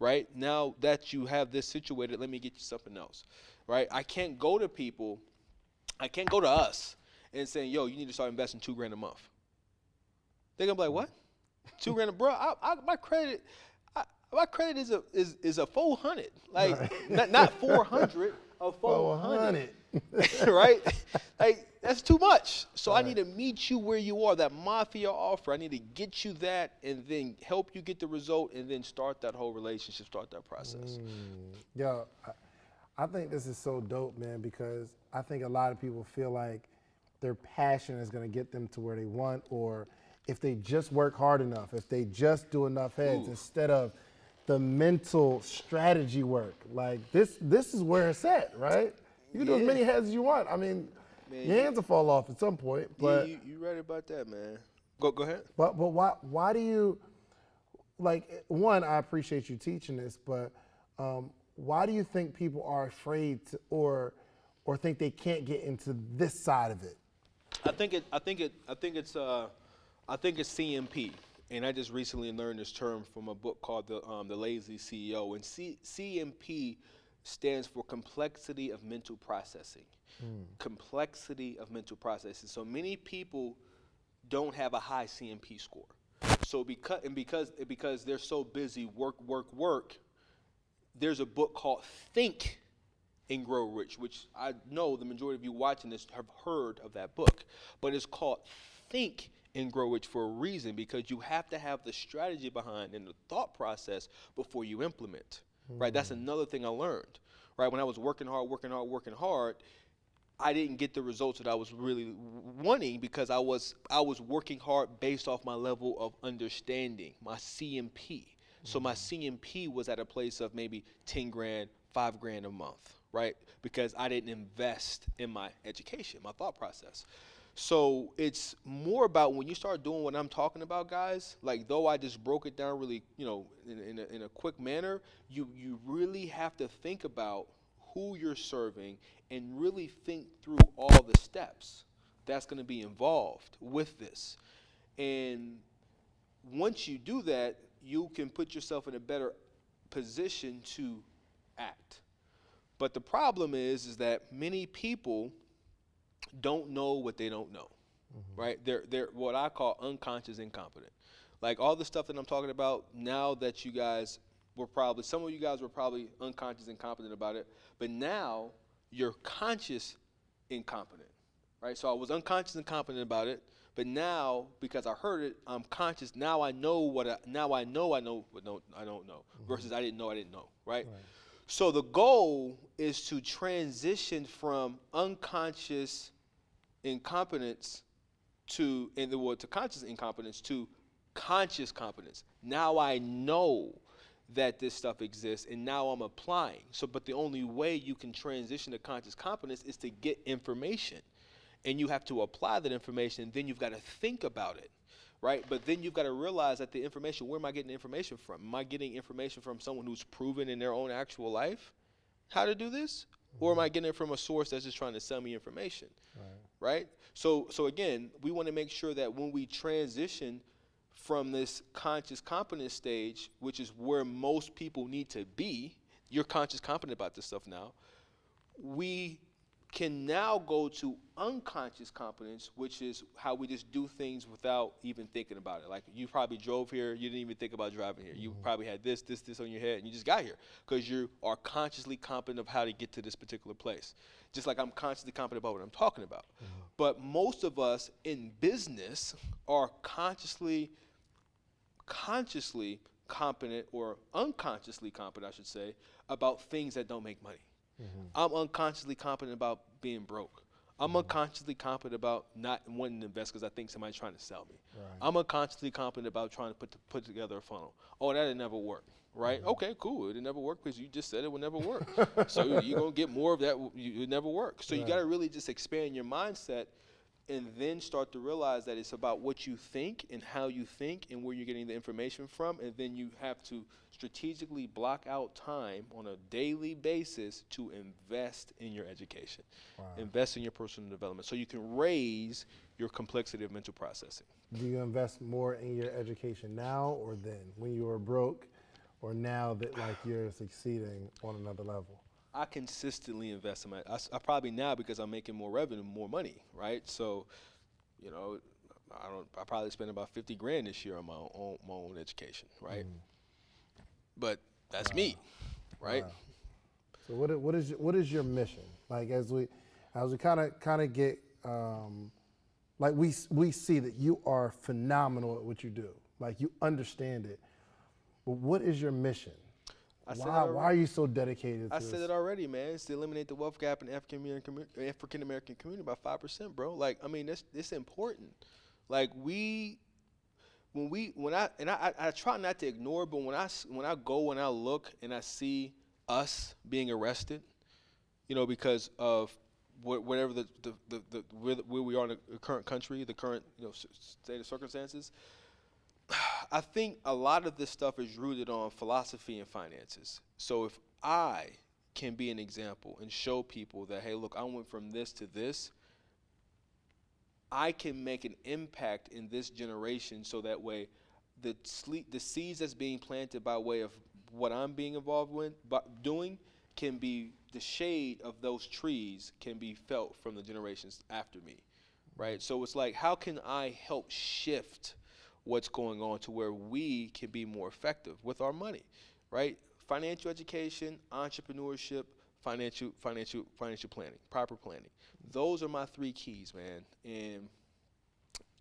Right? Now that you have this situated, let me get you something else, right? I can't go to people, I can't go to us and say, yo, you need to start investing $2,000 a month. They're gonna be like, what? $2,000, bro? My credit is a 400, like not 400, a 400, right? Like that's too much. So I need to meet you where you are. That mafia offer, I need to get you that, and then help you get the result, and then start that whole relationship, start that process. Yo, I think this is so dope, man, because I think a lot of people feel like their passion is going to get them to where they want, or if they just work hard enough, if they just do enough heads, instead of the mental strategy work. Like this is where it's at, right? You can do as many heads as you want. I mean, man, your hands will fall off at some point. But you right about that, man. Go ahead. But why do you, like, one, I appreciate you teaching this, but why do you think people are afraid to, or think they can't get into this side of it? I think it's CMP. And I just recently learned this term from a book called The Lazy CEO. And CMP stands for complexity of mental processing. Complexity of mental processing. So many people don't have a high CMP score. So because they're so busy work, there's a book called Think and Grow Rich, which I know the majority of you watching this have heard of that book. But it's called Think and Grow Rich for a reason, because you have to have the strategy behind and the thought process before you implement. Right? That's another thing I learned. Right? When I was working hard, I didn't get the results that I was really wanting because I was working hard based off my level of understanding, my CMP. So my CMP was at a place of maybe 10 grand, 5 grand a month, right? Because I didn't invest in my education, my thought process. So it's more about when you start doing what I'm talking about, guys, like though I just broke it down really, in a quick manner, you really have to think about who you're serving and really think through all the steps that's going to be involved with this. And once you do that, you can put yourself in a better position to act. But the problem is that many people don't know what they don't know, right? They're what I call unconscious incompetent. Like all the stuff that I'm talking about now that you guys some of you guys were probably unconscious incompetent about it, but now you're conscious incompetent, right? So I was unconscious incompetent about it, but now because I heard it, I'm conscious. Now I know I know what I don't know versus I didn't know, right? So the goal is to transition from unconscious incompetence to conscious incompetence to conscious competence. Now I know that this stuff exists, and now I'm applying. But the only way you can transition to conscious competence is to get information, and you have to apply that information, and then you've got to think about it, right? But then you've got to realize that the information, where am I getting the information from? Am I getting information from someone who's proven in their own actual life how to do this? Or am I getting it from a source that's just trying to sell me information, right? So again, we want to make sure that when we transition from this conscious competence stage, which is where most people need to be, you're conscious competent about this stuff now, we can now go to unconscious competence, which is how we just do things without even thinking about it. Like you probably drove here, you didn't even think about driving here. You probably had this on your head, and you just got here because you are consciously competent of how to get to this particular place. Just like I'm consciously competent about what I'm talking about. But most of us in business are consciously competent, or unconsciously competent, I should say, about things that don't make money. I'm unconsciously competent about being broke. I'm unconsciously competent about not wanting to invest because I think somebody's trying to sell me. I'm unconsciously competent about trying to put together a funnel. Oh, that'll never work, right? Okay, cool. It'll never work because you just said it would never work. So you're going to get more of that. It never work. So you got to really just expand your mindset and then start to realize that it's about what you think and how you think and where you're getting the information from. And then you have to strategically block out time on a daily basis to invest in your education, invest in your personal development so you can raise your complexity of mental processing. Do you invest more in your education now or then, when you were broke, or now that like you're succeeding on another level? I consistently invest in I probably now, because I'm making more revenue, more money, right? So, I probably spend about 50 grand this year on my own education, right? But that's me, right? So what is your mission? Like as we kind of get like we see that you are phenomenal at what you do. Like you understand it. But what is your mission? Why are you so dedicated to this? I said it already, man. It's to eliminate the wealth gap in the African American community by 5%, bro. Like, I mean, it's important. Like I try not to ignore, but when I go and I look and I see us being arrested, because of whatever where we are in the current country, the current state of circumstances. I think a lot of this stuff is rooted on philosophy and finances. So if I can be an example and show people that, hey, look, I went from this to this, I can make an impact in this generation so that way the seeds that's being planted by way of what I'm being involved with, but doing, can be the shade of those trees can be felt from the generations after me, right? So it's like, how can I help shift what's going on to where we can be more effective with our money, right? Financial education, entrepreneurship, financial planning, proper planning. Those are my 3 keys, man. And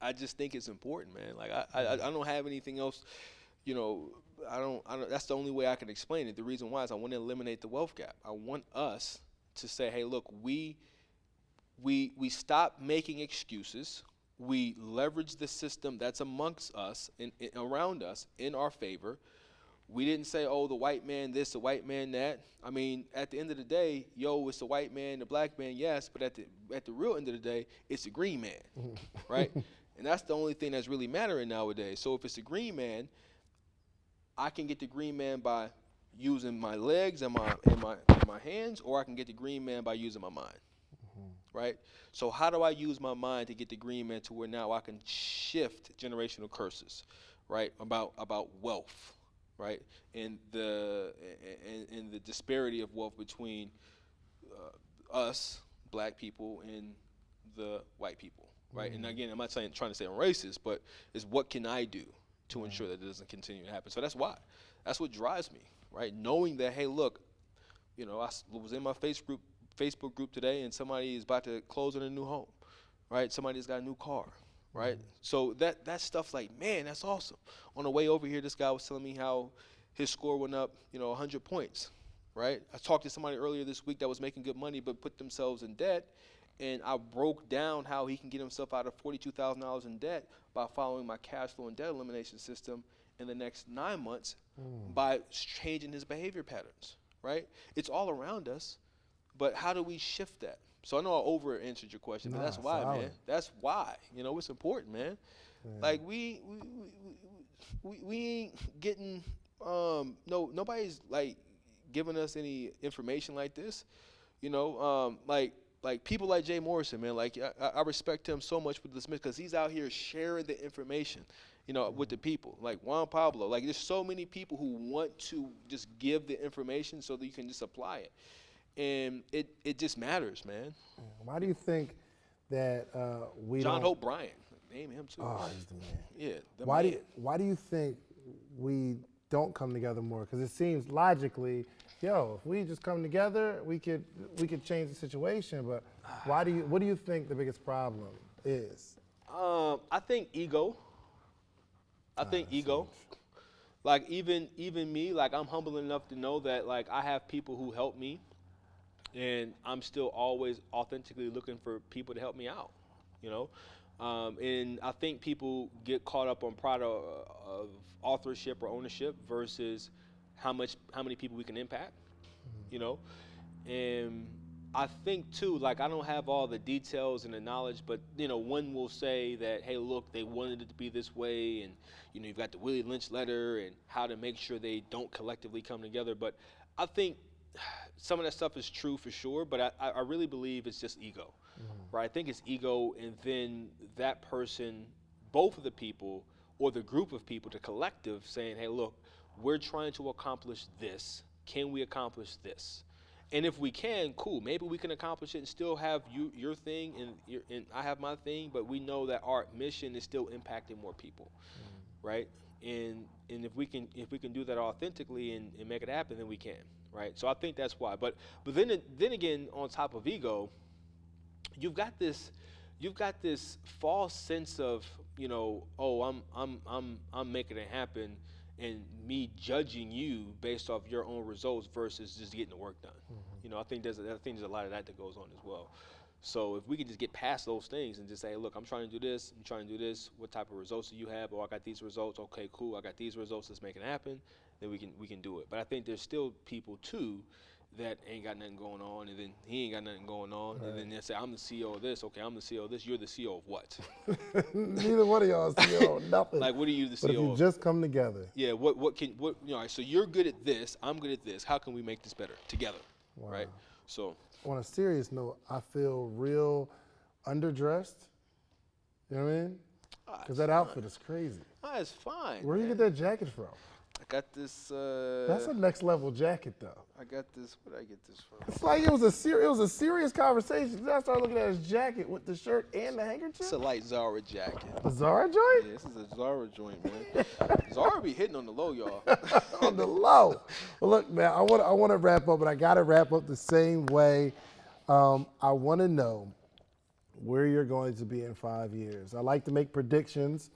I just think it's important, man. Like I don't have anything else, you know. I don't. That's the only way I can explain it. The reason why is I want to eliminate the wealth gap. I want us to say, hey, look, we stop making excuses. We leverage the system that's amongst us and around us in our favor. We didn't say, oh, the white man this, the white man that. I mean, at the end of the day, it's the white man, the black man, yes, but at the real end of the day, it's the green man, right? And that's the only thing that's really mattering nowadays. So if it's the green man, I can get the green man by using my legs and my hands, or I can get the green man by using my mind, right? So how do I use my mind to get the green man to where now I can shift generational curses, right? About wealth, right? And the disparity of wealth between us, black people, and the white people, right? And again, I'm not trying to say I'm racist, but it's what can I do to ensure that it doesn't continue to happen. So that's what drives me, right? Knowing that, hey, look, I was in my Facebook group today, and somebody is about to close on a new home, right? Somebody's got a new car, right? So that stuff, like, man, that's awesome. On the way over here, this guy was telling me how his score went up, 100 points, right? I talked to somebody earlier this week that was making good money but put themselves in debt, and I broke down how he can get himself out of $42,000 in debt by following my cash flow and debt elimination system in the next 9 months by changing his behavior patterns, right? It's all around us, but how do we shift that? So I know I over-answered your question, but that's why, man. That's why. It's important, man. Yeah. Like, we ain't getting, nobody's, like, giving us any information like this, like people like Jay Morrison, man, like I respect him so much with this because he's out here sharing the information, with the people. Like Juan Pablo, like there's so many people who want to just give the information so that you can just apply it, and it just matters, man. Why do you think that John Hope Bryant, name him too. Oh, he's the man. Yeah. Why do you think we don't come together more? Because it seems logically, if we just come together, we could change the situation. But what do you think the biggest problem is? I think ego. I think ego. Like even me, like I'm humble enough to know that like I have people who help me, and I'm still always authentically looking for people to help me out. And I think people get caught up on pride of authorship or ownership versus how many people we can impact, and I think too, like I don't have all the details and the knowledge, but one will say that, hey, look, they wanted it to be this way, and you've got the Willie Lynch letter and how to make sure they don't collectively come together. But I think some of that stuff is true for sure, but I really believe it's just ego, right? I think it's ego, and then that person, both of the people or the group of people, the collective, saying, hey, look, we're trying to accomplish this. Can we accomplish this? And if we can, cool. Maybe we can accomplish it and still have your thing and I have my thing, but we know that our mission is still impacting more people, right? And if we can do that authentically and make it happen, then we can, right? So I think that's why. But then again, on top of ego, you've got this false sense of I'm making it happen, and me judging you based off your own results versus just getting the work done. I think there's a lot of that goes on as well. So if we can just get past those things and just say, look, I'm trying to do this, what type of results do you have? Oh, I got these results. Okay, cool. I got these results. Let's make it happen. Then we can do it. But I think there's still people too that ain't got nothing going on, and then he ain't got nothing going on, right. And then they say, I'm the CEO of this. Okay, I'm the CEO of this. You're the CEO of what? Neither one of y'all is CEO of nothing. Like, what are you the CEO of? But if you just come together. Yeah, so you're good at this, I'm good at this. How can we make this better together, right? So. On a serious note, I feel real underdressed. You know what I mean? Because that outfit is crazy. Oh, it's fine. Where do you man. get that jacket from? I got this. That's a next level jacket, though. I got this. Where did I get this from? It's like it was a serious conversation. Then I started looking at his jacket with the shirt and the handkerchief. It's a light Zara jacket. A Zara Yeah, joint? this is a Zara joint, man. Zara be hitting on the low, y'all. On the low. Well, look, man, I want to wrap up, but I got to wrap up the same way. I want to know where you're going to be in 5 years. I like to make predictions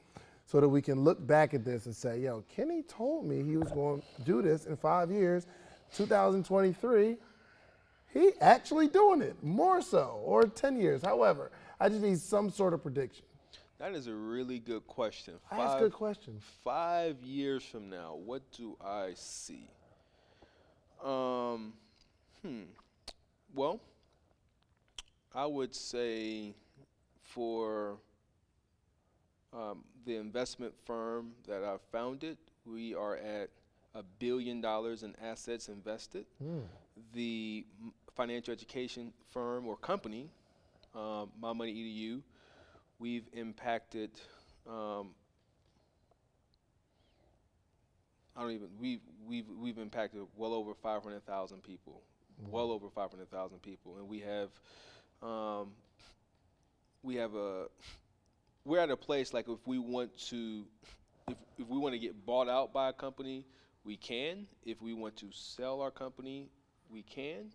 so that we can look back at this and say, yo, Kenney told me he was going to do this in 5 years. 2023, he actually doing it, more so, or 10 years. However, I just need some sort of prediction. That is a really good question. That's a good question. 5 years from now, what do I see? Well, I would say for the investment firm that I founded, we are at $1 billion in assets invested. The financial education firm or company, My Money EDU, we've impacted. We've impacted well over 500,000 people, well over 500,000 people, and we're at a place like if we want to get bought out by a company, we can. If we want to sell our company, we can,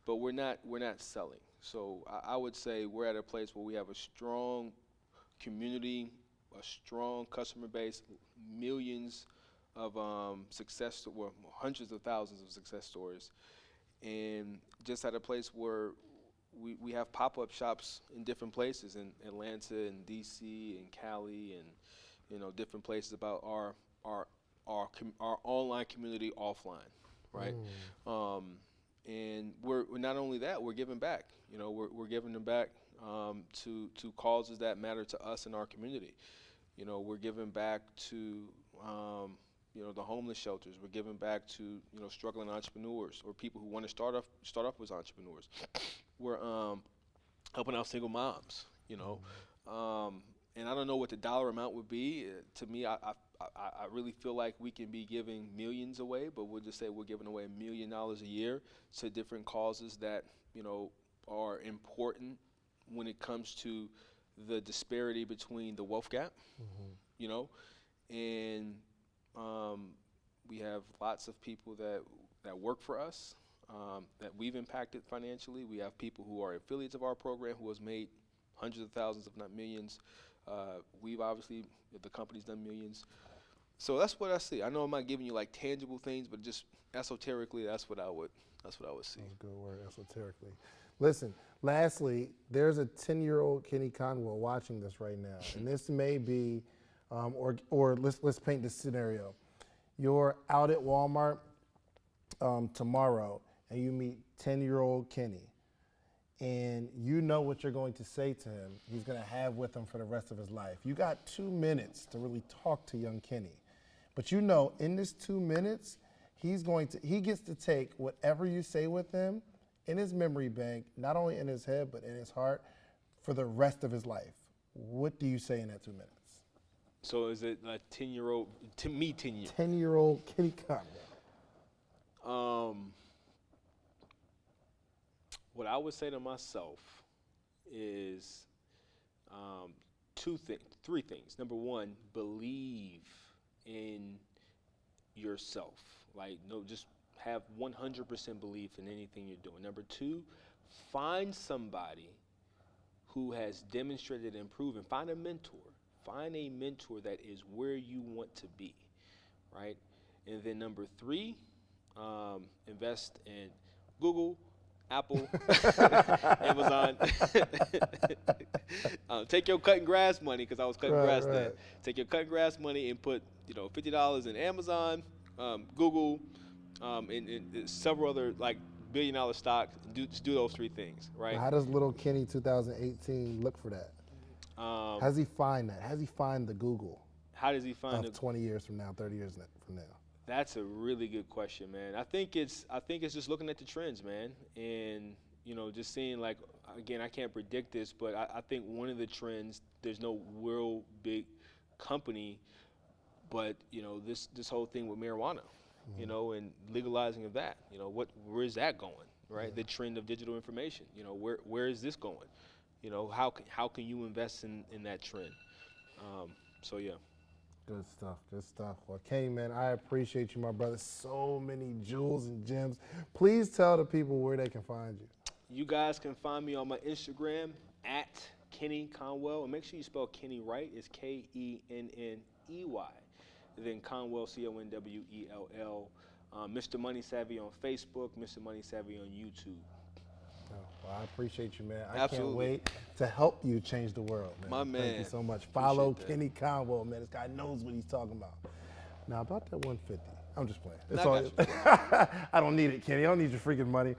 but we're not selling. So I would say we're at a place where we have a strong community, a strong customer base, millions of hundreds of thousands of success stories, and just at a place where we have pop-up shops in different places in Atlanta and DC and Cali and different places about our online community offline, right? And we're not only that, we're giving back. We're giving them back to causes that matter to us in our community. We're giving back to the homeless shelters. We're giving back to struggling entrepreneurs or people who want to start off as entrepreneurs. We're helping out single moms. And I don't know what the dollar amount would be. To me, I really feel like we can be giving millions away, but we'll just say we're giving away $1 million a year to different causes that are important when it comes to the disparity between the wealth gap. And we have lots of people that work for us that we've impacted financially. We have people who are affiliates of our program who has made hundreds of thousands, if not millions. We've obviously, the company's done millions. So that's what I see. I know I'm not giving you like tangible things, but just esoterically, that's what I would see. That's a good word, esoterically. Listen, lastly, there's a 10-year-old Kenney Conwell watching this right now, and this may be, or let's paint this scenario. You're out at Walmart tomorrow, and you meet 10-year-old Kenney, and you know what you're going to say to him. He's going to have with him for the rest of his life. You got 2 minutes to really talk to young Kenney, but in this 2 minutes, he gets to take whatever you say with him in his memory bank, not only in his head but in his heart, for the rest of his life. What do you say in that 2 minutes? So is it a 10-year-old, to me 10 years? 10-year-old Kenney Conwell. What I would say to myself is three things. Number one, believe in yourself. Just have 100% belief in anything you're doing. Number two, find somebody who has demonstrated and proven. Find a mentor. Find a mentor that is where you want to be, right? And then number three, invest in Google, Apple, Amazon. Take your cutting grass money, because I was cutting grass then. Take your cutting grass money and put $50 in Amazon, Google, and several other billion-dollar stocks. Just do those three things, right? How does little Kenney 2018 look for that? How does he find that? How does he find the Google? How does he find it 20 years from now, 30 years from now? That's a really good question, man. I think it's just looking at the trends, man, and just seeing again, I can't predict this, but I think one of the trends, there's no real big company But this whole thing with marijuana, and legalizing of that, where is that going, right? The trend of digital information, where is this going? How can you invest in that trend? So yeah. Good stuff, good stuff. Well, Kenney, man, I appreciate you, my brother. So many jewels and gems. Please tell the people where they can find you. You guys can find me on my Instagram at Kenney Conwell, and make sure you spell Kenney right. It's Kenney. Then Conwell, Conwell. Mr. Money Savvy on Facebook, Mr. Money Savvy on YouTube. Oh, well, I appreciate you, man. I Absolutely. can't wait to help you change the world, man. My man. Thank you so much. Follow Appreciate that. Kenney Conwell, man. This guy knows what he's talking about. Now, about that 150, I'm just playing. It's No, I got I don't need it, Kenney. I don't need your freaking money.